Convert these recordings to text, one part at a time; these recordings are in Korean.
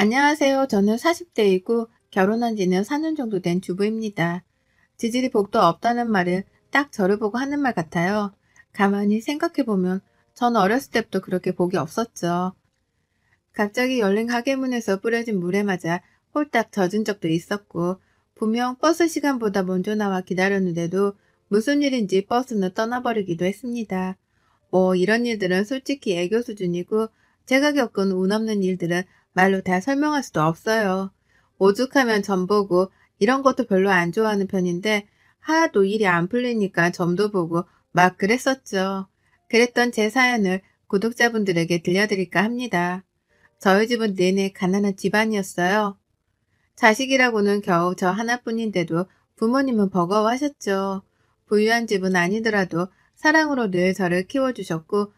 안녕하세요. 저는 40대이고 결혼한 지는 4년 정도 된 주부입니다. 지질이 복도 없다는 말은 딱 저를 보고 하는 말 같아요. 가만히 생각해보면 전 어렸을 때부터 그렇게 복이 없었죠. 갑자기 열린 가게 문에서 뿌려진 물에 맞아 홀딱 젖은 적도 있었고, 분명 버스 시간보다 먼저 나와 기다렸는데도 무슨 일인지 버스는 떠나버리기도 했습니다. 뭐 이런 일들은 솔직히 애교 수준이고, 제가 겪은 운 없는 일들은 말로 다 설명할 수도 없어요. 오죽하면 점 보고 이런 것도 별로 안 좋아하는 편인데 하나도 일이 안 풀리니까 점도 보고 막 그랬었죠. 그랬던 제 사연을 구독자분들에게 들려드릴까 합니다. 저희 집은 내내 가난한 집안이었어요. 자식이라고는 겨우 저 하나뿐인데도 부모님은 버거워하셨죠. 부유한 집은 아니더라도 사랑으로 늘 저를 키워주셨고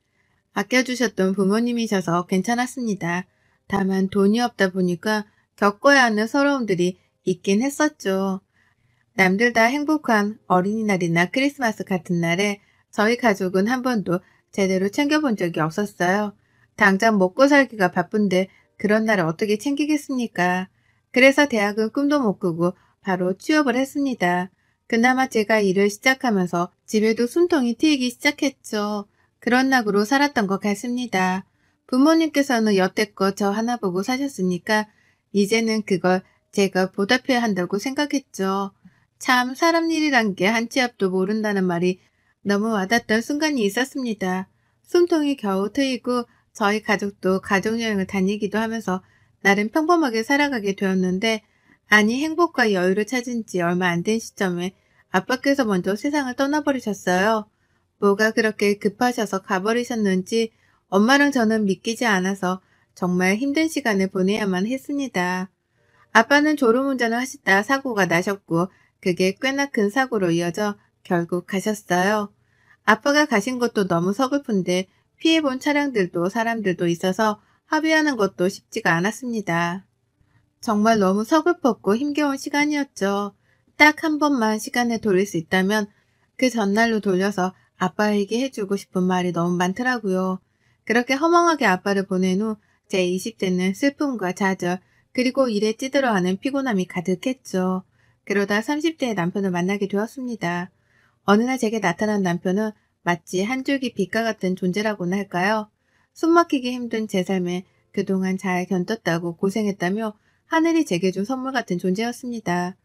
아껴주셨던 부모님이셔서 괜찮았습니다. 다만 돈이 없다 보니까 겪어야 하는 서러움들이 있긴 했었죠. 남들 다 행복한 어린이날이나 크리스마스 같은 날에 저희 가족은 한 번도 제대로 챙겨본 적이 없었어요. 당장 먹고 살기가 바쁜데 그런 날을 어떻게 챙기겠습니까? 그래서 대학은 꿈도 못 꾸고 바로 취업을 했습니다. 그나마 제가 일을 시작하면서 집에도 숨통이 트이기 시작했죠. 그런 낙으로 살았던 것 같습니다. 부모님께서는 여태껏 저 하나 보고 사셨으니까 이제는 그걸 제가 보답해야 한다고 생각했죠. 참 사람 일이란 게 한치 앞도 모른다는 말이 너무 와닿던 순간이 있었습니다. 숨통이 겨우 트이고 저희 가족도 가족여행을 다니기도 하면서 나름 평범하게 살아가게 되었는데, 아니 행복과 여유를 찾은 지 얼마 안 된 시점에 아빠께서 먼저 세상을 떠나버리셨어요. 뭐가 그렇게 급하셔서 가버리셨는지 엄마랑 저는 믿기지 않아서 정말 힘든 시간을 보내야만 했습니다. 아빠는 졸음운전을 하시다 사고가 나셨고 그게 꽤나 큰 사고로 이어져 결국 가셨어요. 아빠가 가신 것도 너무 서글픈데 피해본 차량들도 사람들도 있어서 합의하는 것도 쉽지가 않았습니다. 정말 너무 서글펐고 힘겨운 시간이었죠. 딱 한 번만 시간을 돌릴 수 있다면 그 전날로 돌려서 아빠에게 해주고 싶은 말이 너무 많더라고요. 그렇게 허망하게 아빠를 보낸 후 제 20대는 슬픔과 좌절, 그리고 일에 찌들어하는 피곤함이 가득했죠. 그러다 30대의 남편을 만나게 되었습니다. 어느 날 제게 나타난 남편은 마치 한 줄기 빛과 같은 존재라고나 할까요? 숨막히기 힘든 제 삶에 그동안 잘 견뎠다고 고생했다며 하늘이 제게 준 선물 같은 존재였습니다.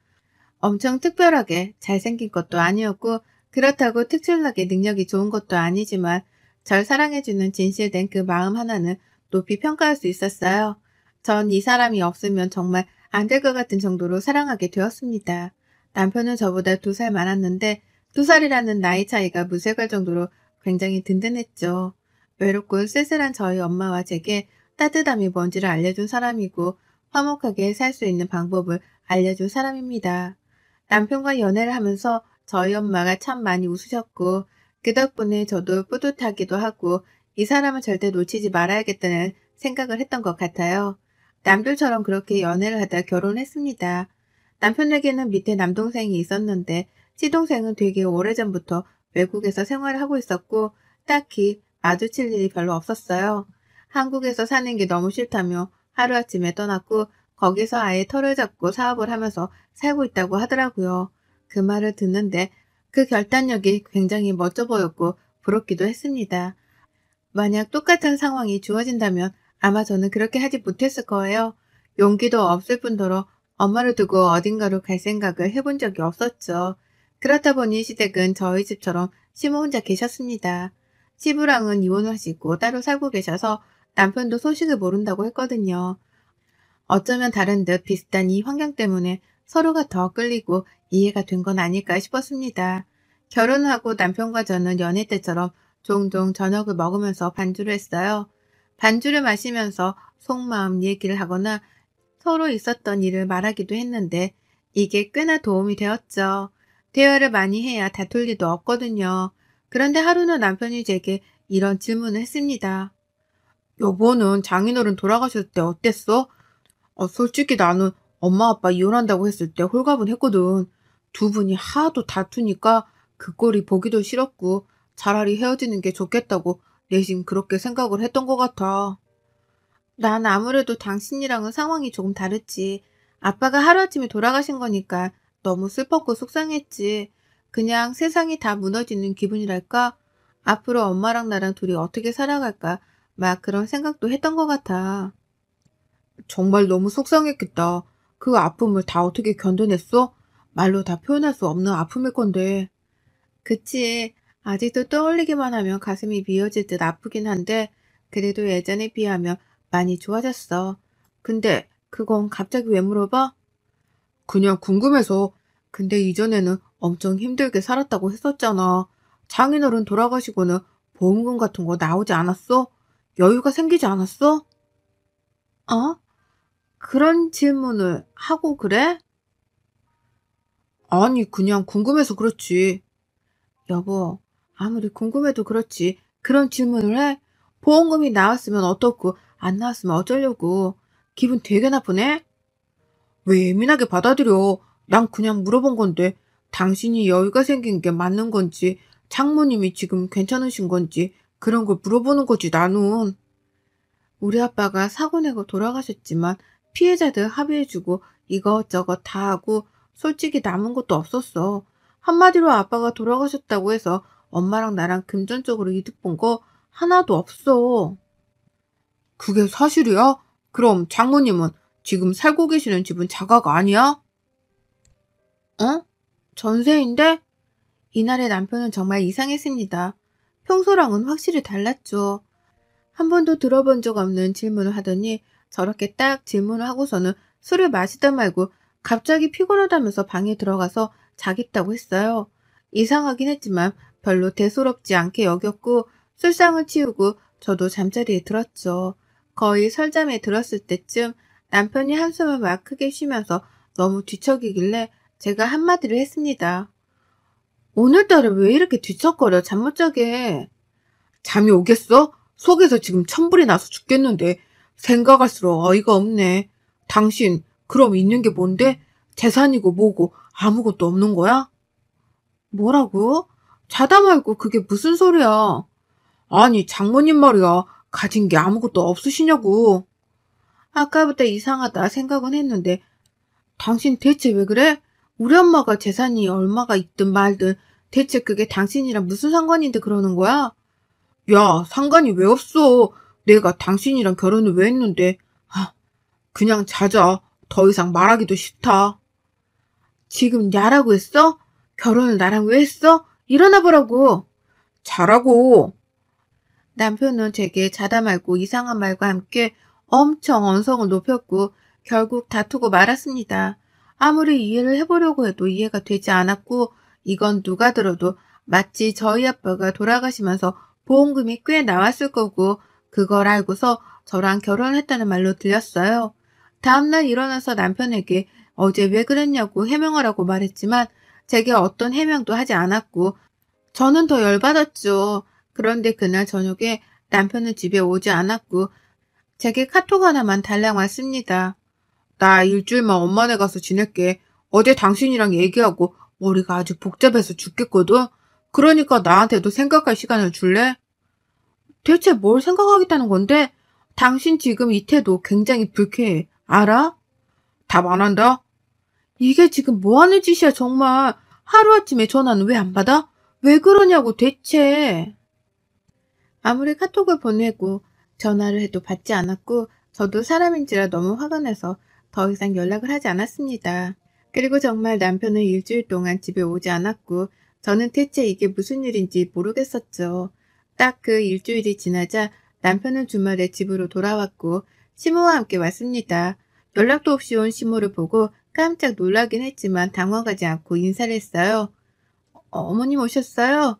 엄청 특별하게 잘생긴 것도 아니었고 그렇다고 특출나게 능력이 좋은 것도 아니지만 절 사랑해주는 진실된 그 마음 하나는 높이 평가할 수 있었어요. 전 이 사람이 없으면 정말 안 될 것 같은 정도로 사랑하게 되었습니다. 남편은 저보다 2살 많았는데 2살이라는 나이 차이가 무색할 정도로 굉장히 든든했죠. 외롭고 쓸쓸한 저희 엄마와 제게 따뜻함이 뭔지를 알려준 사람이고 화목하게 살 수 있는 방법을 알려준 사람입니다. 남편과 연애를 하면서 저희 엄마가 참 많이 웃으셨고 그 덕분에 저도 뿌듯하기도 하고 이 사람은 절대 놓치지 말아야겠다는 생각을 했던 것 같아요. 남들처럼 그렇게 연애를 하다 결혼했습니다. 남편에게는 밑에 남동생이 있었는데 시동생은 되게 오래전부터 외국에서 생활을 하고 있었고 딱히 마주칠 일이 별로 없었어요. 한국에서 사는 게 너무 싫다며 하루아침에 떠났고 거기서 아예 터를 잡고 사업을 하면서 살고 있다고 하더라고요. 그 말을 듣는데 그 결단력이 굉장히 멋져 보였고 부럽기도 했습니다. 만약 똑같은 상황이 주어진다면 아마 저는 그렇게 하지 못했을 거예요. 용기도 없을 뿐더러 엄마를 두고 어딘가로 갈 생각을 해본 적이 없었죠. 그렇다 보니 시댁은 저희 집처럼 시모 혼자 계셨습니다. 시부랑은 이혼하시고 따로 살고 계셔서 남편도 소식을 모른다고 했거든요. 어쩌면 다른 듯 비슷한 이 환경 때문에 서로가 더 끌리고 이해가 된 건 아닐까 싶었습니다. 결혼하고 남편과 저는 연애 때처럼 종종 저녁을 먹으면서 반주를 했어요. 반주를 마시면서 속마음 얘기를 하거나 서로 있었던 일을 말하기도 했는데 이게 꽤나 도움이 되었죠. 대화를 많이 해야 다툴 일도 없거든요. 그런데 하루는 남편이 제게 이런 질문을 했습니다. 여보는 장인어른 돌아가셨을 때 어땠어? 솔직히 나는 엄마 아빠 이혼한다고 했을 때 홀가분했거든. 두 분이 하도 다투니까 그 꼴이 보기도 싫었고 차라리 헤어지는 게 좋겠다고 내심 그렇게 생각을 했던 것 같아. 난 아무래도 당신이랑은 상황이 조금 다르지. 아빠가 하루아침에 돌아가신 거니까 너무 슬펐고 속상했지. 그냥 세상이 다 무너지는 기분이랄까? 앞으로 엄마랑 나랑 둘이 어떻게 살아갈까? 막 그런 생각도 했던 것 같아. 정말 너무 속상했겠다. 그 아픔을 다 어떻게 견뎌냈어? 말로 다 표현할 수 없는 아픔일 건데. 그치. 아직도 떠올리기만 하면 가슴이 미어질 듯 아프긴 한데, 그래도 예전에 비하면 많이 좋아졌어. 근데 그건 갑자기 왜 물어봐? 그냥 궁금해서. 근데 이전에는 엄청 힘들게 살았다고 했었잖아. 장인어른 돌아가시고는 보험금 같은 거 나오지 않았어? 여유가 생기지 않았어? 어? 그런 질문을 하고 그래? 아니, 그냥 궁금해서 그렇지. 여보, 아무리 궁금해도 그렇지. 그런 질문을 해? 보험금이 나왔으면 어떻고, 안 나왔으면 어쩌려고. 기분 되게 나쁘네? 왜 예민하게 받아들여? 난 그냥 물어본 건데, 당신이 여유가 생긴 게 맞는 건지, 장모님이 지금 괜찮으신 건지, 그런 걸 물어보는 거지, 나는. 우리 아빠가 사고 내고 돌아가셨지만, 피해자들 합의해주고, 이것저것 다 하고, 솔직히 남은 것도 없었어. 한마디로 아빠가 돌아가셨다고 해서 엄마랑 나랑 금전적으로 이득 본 거 하나도 없어. 그게 사실이야? 그럼 장모님은 지금 살고 계시는 집은 자가가 아니야? 어? 전세인데? 이날의 남편은 정말 이상했습니다. 평소랑은 확실히 달랐죠. 한 번도 들어본 적 없는 질문을 하더니 저렇게 딱 질문을 하고서는 술을 마시다 말고 갑자기 피곤하다면서 방에 들어가서 자겠다고 했어요. 이상하긴 했지만 별로 대수롭지 않게 여겼고 술상을 치우고 저도 잠자리에 들었죠. 거의 설잠에 들었을 때쯤 남편이 한숨을 막 크게 쉬면서 너무 뒤척이길래 제가 한마디를 했습니다. 오늘따라 왜 이렇게 뒤척거려 잠 못 자게. 잠이 오겠어? 속에서 지금 천불이 나서 죽겠는데 생각할수록 어이가 없네. 당신 그럼 있는 게 뭔데? 재산이고 뭐고 아무것도 없는 거야? 뭐라고? 자다 말고 그게 무슨 소리야? 아니 장모님 말이야. 가진 게 아무것도 없으시냐고. 아까부터 이상하다 생각은 했는데 당신 대체 왜 그래? 우리 엄마가 재산이 얼마가 있든 말든 대체 그게 당신이랑 무슨 상관인데 그러는 거야? 야, 상관이 왜 없어? 내가 당신이랑 결혼을 왜 했는데. 아, 그냥 자자. 더 이상 말하기도 싫다. 지금 야라고 했어? 결혼을 나랑 왜 했어? 일어나 보라고. 자라고. 남편은 제게 자다 말고 이상한 말과 함께 엄청 언성을 높였고 결국 다투고 말았습니다. 아무리 이해를 해보려고 해도 이해가 되지 않았고 이건 누가 들어도 마치 저희 아빠가 돌아가시면서 보험금이 꽤 나왔을 거고 그걸 알고서 저랑 결혼했다는 말로 들렸어요. 다음날 일어나서 남편에게 어제 왜 그랬냐고 해명하라고 말했지만 제게 어떤 해명도 하지 않았고 저는 더 열받았죠. 그런데 그날 저녁에 남편은 집에 오지 않았고 제게 카톡 하나만 달랑 왔습니다. 나 일주일만 엄마네 가서 지낼게. 어제 당신이랑 얘기하고 머리가 아주 복잡해서 죽겠거든. 그러니까 나한테도 생각할 시간을 줄래? 대체 뭘 생각하겠다는 건데? 당신 지금 이 태도 굉장히 불쾌해. 알아? 답 안 한다? 이게 지금 뭐 하는 짓이야 정말. 하루아침에 전화는 왜 안 받아? 왜 그러냐고 대체. 아무리 카톡을 보내고 전화를 해도 받지 않았고 저도 사람인지라 너무 화가 나서 더 이상 연락을 하지 않았습니다. 그리고 정말 남편은 일주일 동안 집에 오지 않았고 저는 대체 이게 무슨 일인지 모르겠었죠. 딱 그 일주일이 지나자 남편은 주말에 집으로 돌아왔고 시모와 함께 왔습니다. 연락도 없이 온 시모를 보고 깜짝 놀라긴 했지만 당황하지 않고 인사를 했어요. 어머님 오셨어요?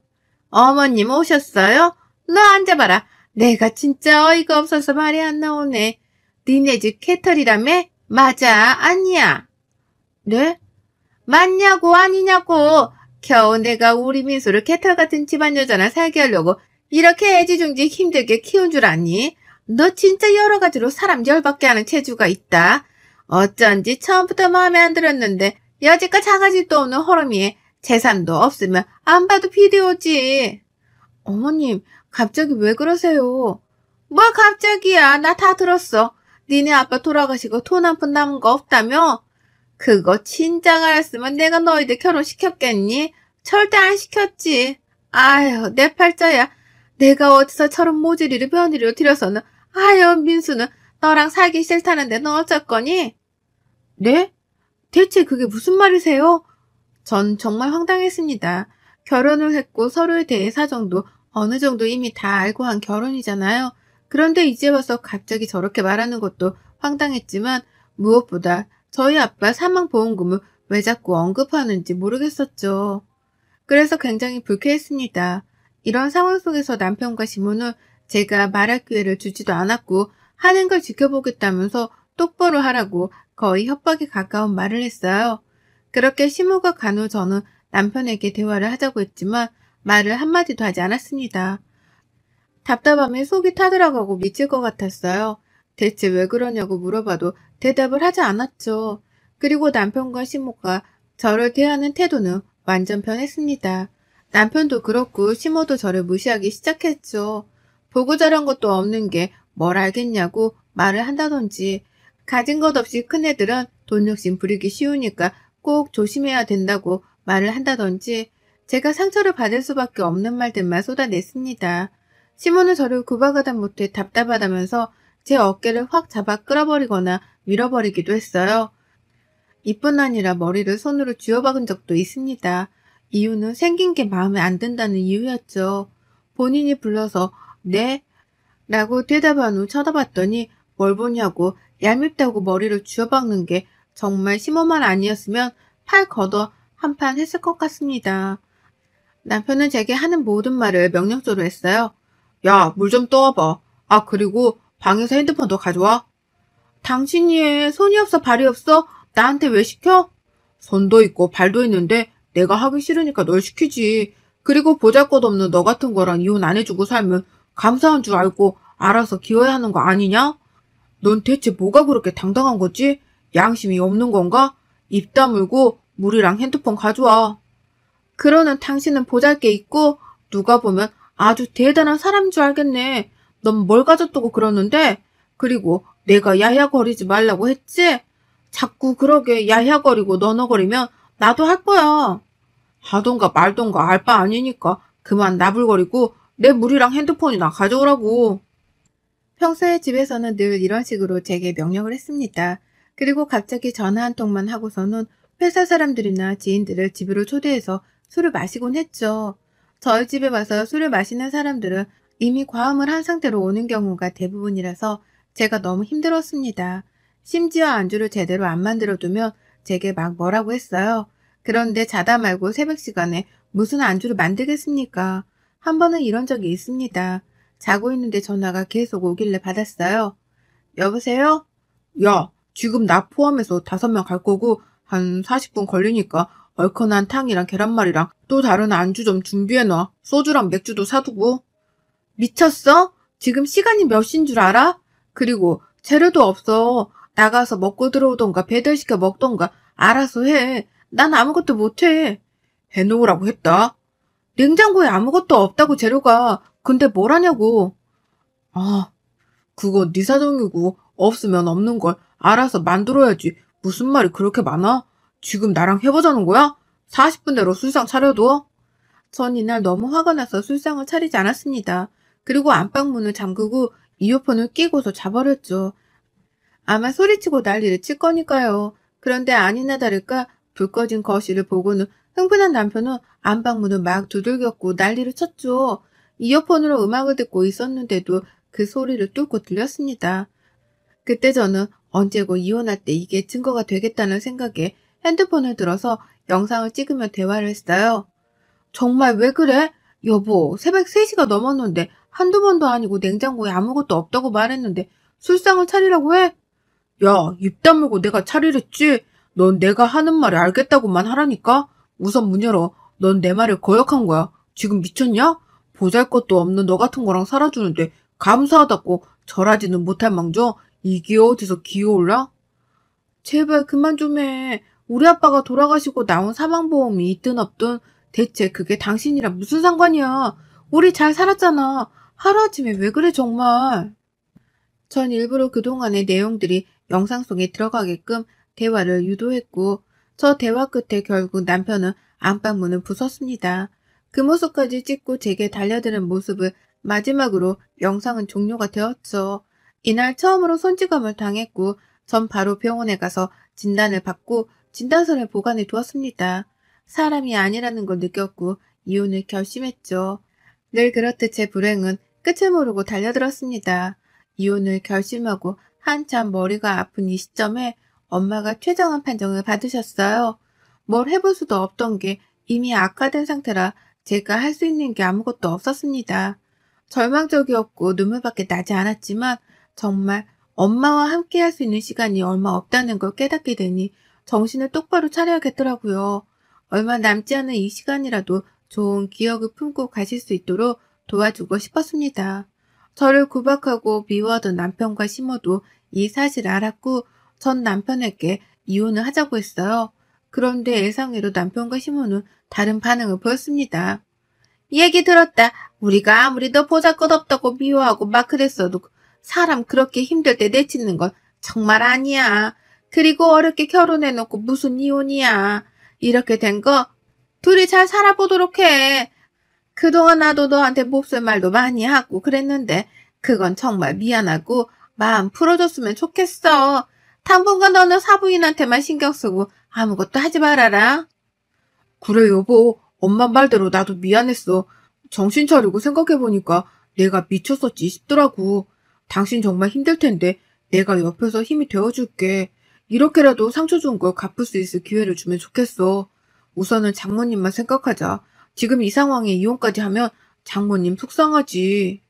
어머님 오셨어요? 너 앉아봐라. 내가 진짜 어이가 없어서 말이 안 나오네. 니네 집 캐털이라며? 맞아, 아니야. 네? 맞냐고, 아니냐고. 겨우 내가 우리 민수를 캐털 같은 집안 여자나 살게 하려고 이렇게 애지중지 힘들게 키운 줄 아니? 너 진짜 여러 가지로 사람 열받게 하는 체주가 있다. 어쩐지 처음부터 마음에 안 들었는데 여지껏 작아질도 없는 호름이에 재산도 없으면 안 봐도 비디오지. 어머님, 갑자기 왜 그러세요? 뭐 갑자기야. 나 다 들었어. 니네 아빠 돌아가시고 돈 한 푼 남은 거 없다며? 그거 진작 알았으면 내가 너희들 결혼시켰겠니? 절대 안 시켰지. 아유, 내 팔자야. 내가 어디서 저런 모질이를 며느리로 들여서는, 아유, 민수는 너랑 살기 싫다는데 너 어쩔 거니? 네? 대체 그게 무슨 말이세요? 전 정말 황당했습니다. 결혼을 했고 서로에 대해 사정도 어느 정도 이미 다 알고 한 결혼이잖아요. 그런데 이제 와서 갑자기 저렇게 말하는 것도 황당했지만 무엇보다 저희 아빠 사망보험금을 왜 자꾸 언급하는지 모르겠었죠. 그래서 굉장히 불쾌했습니다. 이런 상황 속에서 남편과 시모는 제가 말할 기회를 주지도 않았고 하는 걸 지켜보겠다면서 똑바로 하라고 거의 협박에 가까운 말을 했어요. 그렇게 시모가 간 후 저는 남편에게 대화를 하자고 했지만 말을 한마디도 하지 않았습니다. 답답함에 속이 타들어가고 미칠 것 같았어요. 대체 왜 그러냐고 물어봐도 대답을 하지 않았죠. 그리고 남편과 시모가 저를 대하는 태도는 완전 변했습니다. 남편도 그렇고 시모도 저를 무시하기 시작했죠. 보고 자란 것도 없는 게 뭘 알겠냐고 말을 한다든지 가진 것 없이 큰애들은 돈 욕심 부리기 쉬우니까 꼭 조심해야 된다고 말을 한다든지 제가 상처를 받을 수밖에 없는 말들만 쏟아냈습니다. 시모는 저를 구박하다 못해 답답하다면서 제 어깨를 확 잡아 끌어버리거나 밀어버리기도 했어요. 이뿐 아니라 머리를 손으로 쥐어박은 적도 있습니다. 이유는 생긴 게 마음에 안 든다는 이유였죠. 본인이 불러서 네? 라고 대답한 후 쳐다봤더니 뭘 보냐고 얄밉다고 머리를 쥐어박는 게 정말 심오만 아니었으면 팔 걷어 한판 했을 것 같습니다. 남편은 제게 하는 모든 말을 명령조로 했어요. 야, 물 좀 떠와봐. 아, 그리고 방에서 핸드폰도 가져와. 당신이 해. 손이 없어 발이 없어? 나한테 왜 시켜? 손도 있고 발도 있는데 내가 하기 싫으니까 널 시키지. 그리고 보잘것없는 너 같은 거랑 이혼 안 해주고 살면 감사한 줄 알고 알아서 기어야 하는 거 아니냐? 넌 대체 뭐가 그렇게 당당한 거지? 양심이 없는 건가? 입 다물고 물이랑 핸드폰 가져와. 그러는 당신은 보잘게 있고 누가 보면 아주 대단한 사람인 줄 알겠네. 넌 뭘 가졌다고 그러는데? 그리고 내가 야야거리지 말라고 했지? 자꾸 그러게 야야거리고 너너거리면 나도 할 거야. 하던가 말던가 알 바 아니니까 그만 나불거리고 내 물이랑 핸드폰이나 가져오라고. 평소에 집에서는 늘 이런 식으로 제게 명령을 했습니다. 그리고 갑자기 전화 한 통만 하고서는 회사 사람들이나 지인들을 집으로 초대해서 술을 마시곤 했죠. 저희 집에 와서 술을 마시는 사람들은 이미 과음을 한 상태로 오는 경우가 대부분이라서 제가 너무 힘들었습니다. 심지어 안주를 제대로 안 만들어두면 제게 막 뭐라고 했어요. 그런데 자다 말고 새벽 시간에 무슨 안주를 만들겠습니까? 한 번은 이런 적이 있습니다. 자고 있는데 전화가 계속 오길래 받았어요. 여보세요? 야, 지금 나 포함해서 5명 갈 거고 한 40분 걸리니까 얼큰한 탕이랑 계란말이랑 또 다른 안주 좀 준비해놔. 소주랑 맥주도 사두고. 미쳤어? 지금 시간이 몇 시인 줄 알아? 그리고 재료도 없어. 나가서 먹고 들어오던가 배달시켜 먹던가 알아서 해. 난 아무것도 못해. 해놓으라고 했다. 냉장고에 아무것도 없다고 재료가. 근데 뭘 하냐고. 아, 그거 네 사정이고 없으면 없는 걸 알아서 만들어야지. 무슨 말이 그렇게 많아? 지금 나랑 해보자는 거야? 40분 내로 술상 차려둬? 전 이날 너무 화가 나서 술상을 차리지 않았습니다. 그리고 안방문을 잠그고 이어폰을 끼고서 자버렸죠. 아마 소리치고 난리를 칠 거니까요. 그런데 아니나 다를까 불 꺼진 거실을 보고는 흥분한 남편은 안방문을 막 두들겼고 난리를 쳤죠. 이어폰으로 음악을 듣고 있었는데도 그 소리를 뚫고 들렸습니다. 그때 저는 언제고 이혼할 때 이게 증거가 되겠다는 생각에 핸드폰을 들어서 영상을 찍으며 대화를 했어요. 정말 왜 그래? 여보, 새벽 3시가 넘었는데 한두 번도 아니고 냉장고에 아무것도 없다고 말했는데 술상을 차리라고 해? 야, 입 다물고 내가 차리랬지? 넌 내가 하는 말을 알겠다고만 하라니까? 우선 문 열어. 넌 내 말을 거역한 거야. 지금 미쳤냐? 보잘것도 없는 너 같은 거랑 살아주는데 감사하다고 절하지는 못할 망정 이게 어디서 기어올라? 제발 그만 좀 해. 우리 아빠가 돌아가시고 나온 사망보험이 있든 없든 대체 그게 당신이랑 무슨 상관이야. 우리 잘 살았잖아. 하루아침에 왜 그래 정말. 전 일부러 그동안의 내용들이 영상 속에 들어가게끔 대화를 유도했고, 저 대화 끝에 결국 남편은 안방문을 부쉈습니다. 그 모습까지 찍고 제게 달려드는 모습을 마지막으로 영상은 종료가 되었죠. 이날 처음으로 손찌검을 당했고, 전 바로 병원에 가서 진단을 받고 진단서를 보관해 두었습니다. 사람이 아니라는 걸 느꼈고 이혼을 결심했죠. 늘 그렇듯 제 불행은 끝을 모르고 달려들었습니다. 이혼을 결심하고 한참 머리가 아픈 이 시점에 엄마가 최정한 판정을 받으셨어요. 뭘 해볼 수도 없던 게 이미 악화된 상태라 제가 할 수 있는 게 아무것도 없었습니다. 절망적이었고 눈물밖에 나지 않았지만 정말 엄마와 함께 할 수 있는 시간이 얼마 없다는 걸 깨닫게 되니 정신을 똑바로 차려야겠더라고요. 얼마 남지 않은 이 시간이라도 좋은 기억을 품고 가실 수 있도록 도와주고 싶었습니다. 저를 구박하고 미워하던 남편과 시모도 이 사실을 알았고 전 남편에게 이혼을 하자고 했어요. 그런데 예상외로 남편과 시모는 다른 반응을 보였습니다. 얘기 들었다. 우리가 아무리 너 보잘것없다고 미워하고 막 그랬어도 사람 그렇게 힘들 때 내치는 건 정말 아니야. 그리고 어렵게 결혼해놓고 무슨 이혼이야. 이렇게 된 거 둘이 잘 살아보도록 해. 그동안 나도 너한테 몹쓸 말도 많이 하고 그랬는데 그건 정말 미안하고 마음 풀어줬으면 좋겠어. 당분간 너는 사부인한테만 신경 쓰고 아무것도 하지 말아라. 그래 여보, 엄마 말대로 나도 미안했어. 정신 차리고 생각해보니까 내가 미쳤었지 싶더라고. 당신 정말 힘들 텐데 내가 옆에서 힘이 되어줄게. 이렇게라도 상처 준 걸 갚을 수 있을 기회를 주면 좋겠어. 우선은 장모님만 생각하자. 지금 이 상황에 이혼까지 하면 장모님 속상하지.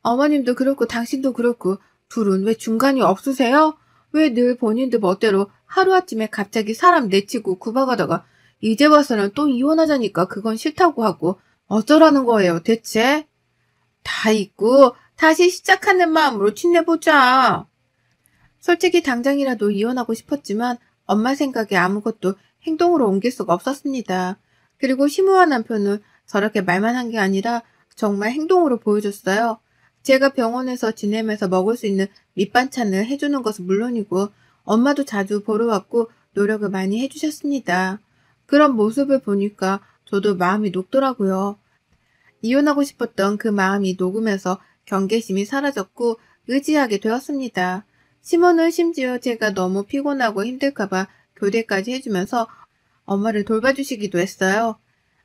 어머님도 그렇고 당신도 그렇고 둘은 왜 중간이 없으세요? 왜 늘 본인들 멋대로 하루아침에 갑자기 사람 내치고 구박하다가 이제 와서는 또 이혼하자니까 그건 싫다고 하고 어쩌라는 거예요 대체? 다 잊고 다시 시작하는 마음으로 친해보자. 솔직히 당장이라도 이혼하고 싶었지만 엄마 생각에 아무것도 행동으로 옮길 수가 없었습니다. 그리고 시무와 남편은 저렇게 말만 한 게 아니라 정말 행동으로 보여줬어요. 제가 병원에서 지내면서 먹을 수 있는 밑반찬을 해주는 것은 물론이고 엄마도 자주 보러 왔고 노력을 많이 해주셨습니다. 그런 모습을 보니까 저도 마음이 녹더라고요. 이혼하고 싶었던 그 마음이 녹으면서 경계심이 사라졌고 의지하게 되었습니다. 시모는 심지어 제가 너무 피곤하고 힘들까봐 교대까지 해주면서 엄마를 돌봐주시기도 했어요.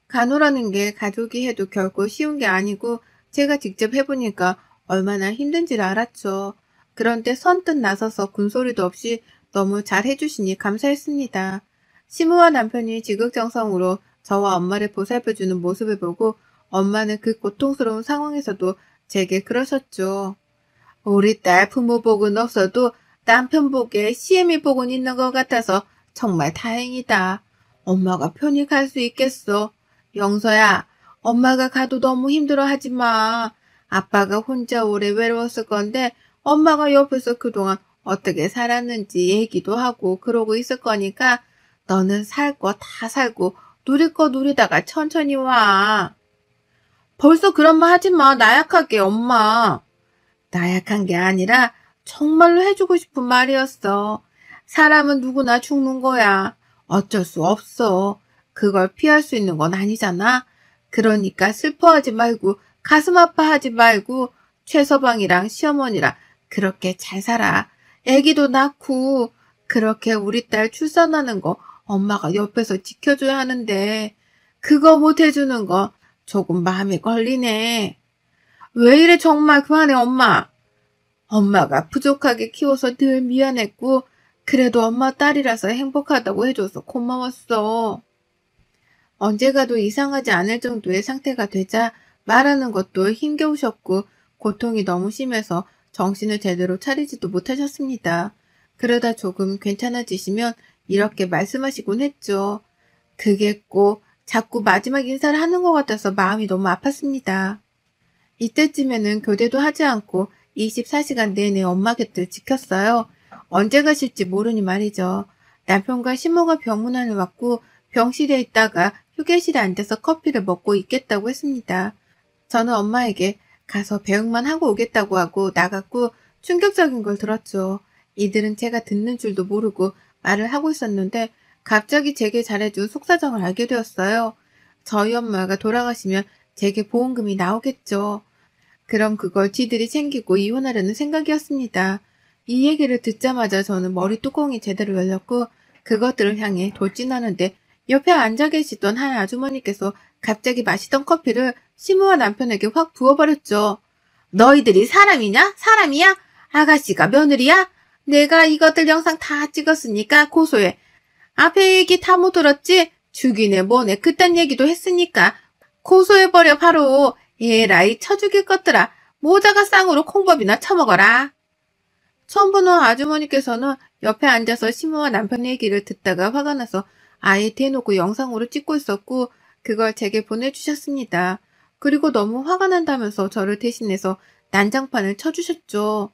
간호라는 게 가족이 해도 결코 쉬운 게 아니고 제가 직접 해보니까 얼마나 힘든지를 알았죠. 그런데 선뜻 나서서 군소리도 없이 너무 잘 해주시니 감사했습니다. 시모와 남편이 지극정성으로 저와 엄마를 보살펴주는 모습을 보고 엄마는 그 고통스러운 상황에서도 제게 그러셨죠. 우리 딸 부모 복은 없어도 남편 복에 시애미 복은 있는 것 같아서 정말 다행이다. 엄마가 편히 갈 수 있겠어. 영서야, 엄마가 가도 너무 힘들어하지 마. 아빠가 혼자 오래 외로웠을 건데 엄마가 옆에서 그동안 어떻게 살았는지 얘기도 하고 그러고 있을 거니까 너는 살 거 다 살고 누릴 거 누리다가 천천히 와. 벌써 그런 말 하지 마. 나약하게 엄마. 나약한 게 아니라 정말로 해주고 싶은 말이었어. 사람은 누구나 죽는 거야. 어쩔 수 없어. 그걸 피할 수 있는 건 아니잖아. 그러니까 슬퍼하지 말고 가슴 아파하지 말고 최서방이랑 시어머니랑 그렇게 잘 살아. 애기도 낳고 그렇게 우리 딸 출산하는 거 엄마가 옆에서 지켜줘야 하는데 그거 못 해주는 거 조금 마음에 걸리네. 왜 이래 정말 그만해 엄마. 엄마가 부족하게 키워서 늘 미안했고 그래도 엄마 딸이라서 행복하다고 해줘서 고마웠어. 언제 가도 이상하지 않을 정도의 상태가 되자 말하는 것도 힘겨우셨고 고통이 너무 심해서 정신을 제대로 차리지도 못하셨습니다. 그러다 조금 괜찮아지시면 이렇게 말씀하시곤 했죠. 그게 꼭 자꾸 마지막 인사를 하는 것 같아서 마음이 너무 아팠습니다. 이때쯤에는 교대도 하지 않고 24시간 내내 엄마 곁을 지켰어요. 언제 가실지 모르니 말이죠. 남편과 시모가 병문안을 왔고 병실에 있다가 휴게실에 앉아서 커피를 먹고 있겠다고 했습니다. 저는 엄마에게 가서 배웅만 하고 오겠다고 하고 나갔고 충격적인 걸 들었죠. 이들은 제가 듣는 줄도 모르고 말을 하고 있었는데 갑자기 제게 잘해준 속사정을 알게 되었어요. 저희 엄마가 돌아가시면 제게 보험금이 나오겠죠. 그럼 그걸 지들이 챙기고 이혼하려는 생각이었습니다. 이 얘기를 듣자마자 저는 머리 뚜껑이 제대로 열렸고 그것들을 향해 돌진하는데 옆에 앉아 계시던 한 아주머니께서 갑자기 마시던 커피를 시무와 남편에게 확 부어버렸죠. 너희들이 사람이냐? 사람이야? 아가씨가 며느리야? 내가 이것들 영상 다 찍었으니까 고소해. 앞에 얘기 다 못 들었지? 죽이네 뭐네 그딴 얘기도 했으니까 고소해버려 바로. 에라이 쳐 죽일 것들아. 모자가 쌍으로 콩밥이나 처먹어라. 처음 보는 아주머니께서는 옆에 앉아서 시모와 남편 얘기를 듣다가 화가 나서 아예 대놓고 영상으로 찍고 있었고 그걸 제게 보내주셨습니다. 그리고 너무 화가 난다면서 저를 대신해서 난장판을 쳐주셨죠.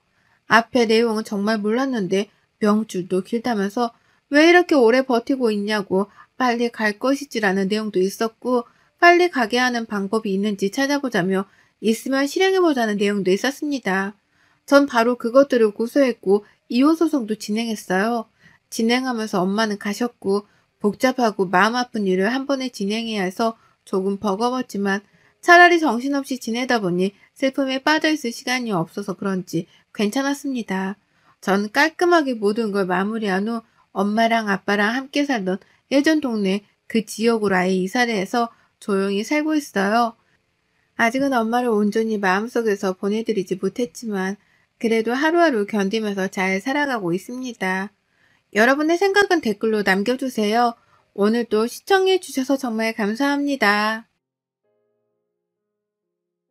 앞에 내용은 정말 몰랐는데 명줄도 길다면서 왜 이렇게 오래 버티고 있냐고 빨리 갈 것이지라는 내용도 있었고 빨리 가게 하는 방법이 있는지 찾아보자며 있으면 실행해보자는 내용도 있었습니다. 전 바로 그것들을 고소했고 이혼소송도 진행했어요. 진행하면서 엄마는 가셨고 복잡하고 마음 아픈 일을 한 번에 진행해야 해서 조금 버거웠지만 차라리 정신없이 지내다 보니 슬픔에 빠져있을 시간이 없어서 그런지 괜찮았습니다. 전 깔끔하게 모든 걸 마무리한 후 엄마랑 아빠랑 함께 살던 예전 동네 그 지역으로 아예 이사를 해서 조용히 살고 있어요. 아직은 엄마를 온전히 마음속에서 보내드리지 못했지만 그래도 하루하루 견디면서 잘 살아가고 있습니다. 여러분의 생각은 댓글로 남겨주세요. 오늘도 시청해주셔서 정말 감사합니다.